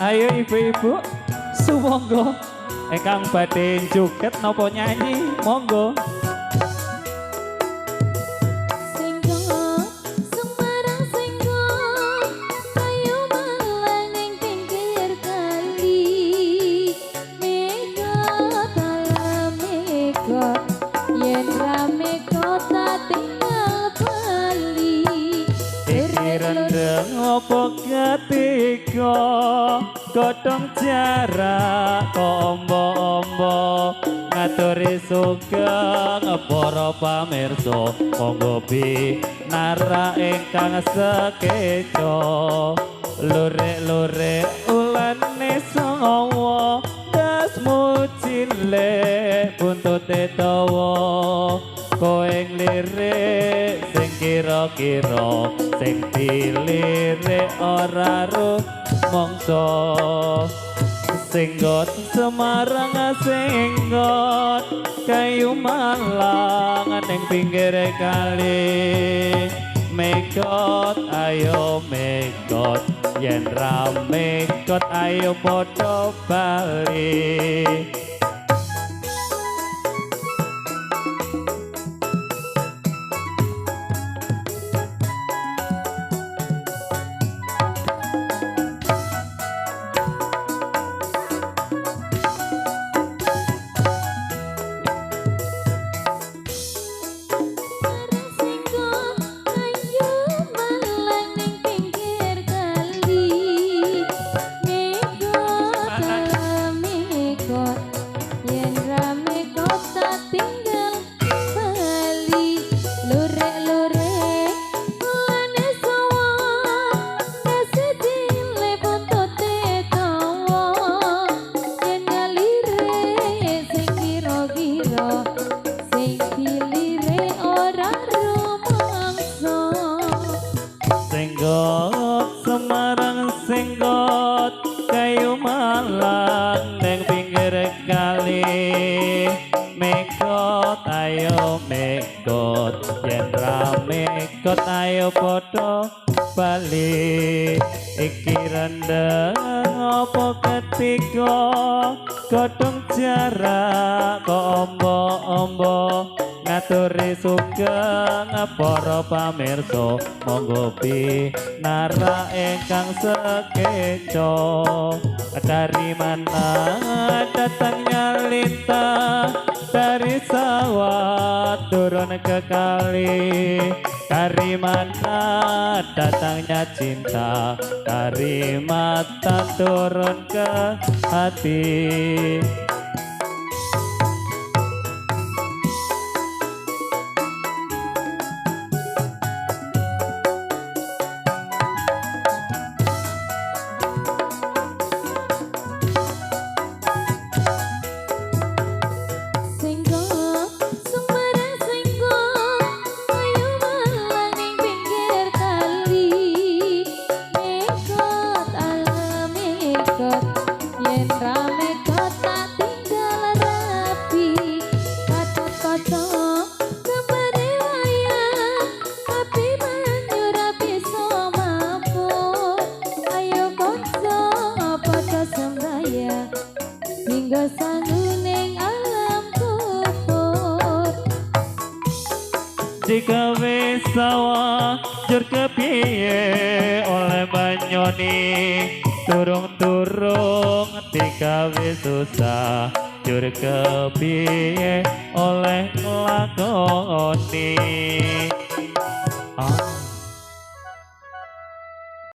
Ayo ibu-ibu, sumonggo. Engkang badhe joget napa nyanyi, monggo. Rendeng opo ketika godhong jarak ombo-ombo ngaturi sugeng para pamirsa monggo binara ingkang sekeca lurek-lurek ulane sawa dasmu cilik buntute dawa kowe lirik sing kira-kira sing dilirik ora rumangsa singgot Semarang singgot kayu malang ning pinggir kali mekot ayo mekot yen ra mekot ayo padha bali. Singgot Semarang singgot kayu malang ning pinggir kali mekot ayo mekot yen ra mekot ayo padha bali iki rendeng apa ketika godhong jarak ombo-ombo ngaturi sugeng para pamirsa monggo binara ingkang sekeca dari mana datangnya lita dari sawah turun ke kali dari mana datangnya cinta dari mata turun ke hati. Jika wis sawah jur kepiye oleh banyoni turung-turung jika wis susah jur kepiye oleh nglakoni.